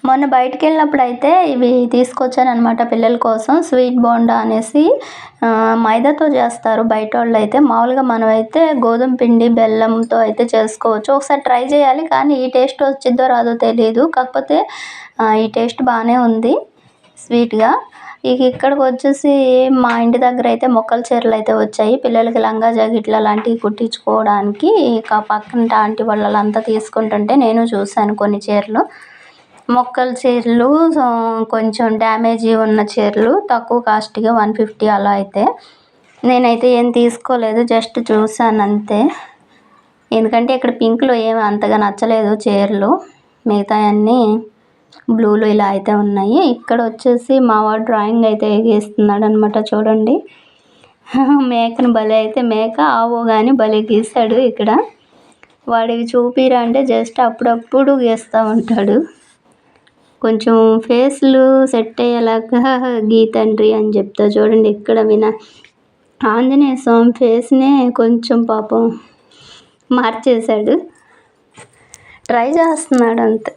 మొన్న బయటికెళ్ళినప్పుడైతే ఇవి తీసుకొచ్చాననమాట పిల్లల కోసం. స్వీట్ బోండా అనేసి మైదాతో చేస్తారు బయటోళ్ళైతే. మామూలుగా మనమైతే గోధుమ పిండి, బెల్లంతో అయితే చేసుకోవచ్చు. ఒకసారి ట్రై చేయాలి. కానీ ఈ టేస్ట్ వచ్చిద్దో రాదో తెలీదు. కాకపోతే ఈ టేస్ట్ బానే ఉంది స్వీట్‌గా. ఇక ఇక్కడికొచ్చేసి మా ఇంటి దగ్గరైతే మొక్కల చీరలయితే వచ్చాయి. పిల్లలకి లంగా జాకెట్లు అలాంటివి కుట్టించుకోవడానికి. ఇక పక్కింటి ఆంటీ వాళ్ళంతా తీసుకుంటుంటే నేను చూశాను కొన్ని చీరలు. మొక్కల చీరలు కొంచెం డ్యామేజీ ఉన్న చీరలు తక్కువ కాస్ట్‌గా 150 అలా అయితే. నేనైతే ఏం తీసుకోలేదు. జస్ట్ చూశానంతే. ఎందుకంటే ఇక్కడ పింక్‌లో ఏమి అంతగా నచ్చలేదు చీరలు. మిగతాయన్నీ బ్లూలో ఇలా అయితే ఉన్నాయి. ఇక్కడొచ్చేసి మా వాడు డ్రాయింగ్ అయితే గీస్తున్నాడనమాట చూడండి. మేకను భలే అయితే మేక, ఆవు గాని భలే గీశాడు ఇక్కడ. వాడివి చూపిరా అంటే జస్ట్ అప్పుడప్పుడు గీస్తూ ఉంటాడు. కొంచెం ఫేస్‌లు సెట్ అయ్యేలాగా గీ తండ్రి అని చెప్తా చూడండి. ఇక్కడ ఆంజనేయ స్వామి ఫేస్‌నే కొంచెం పాపం మార్చేశాడు. ట్రై చేస్తున్నాడు అంతే.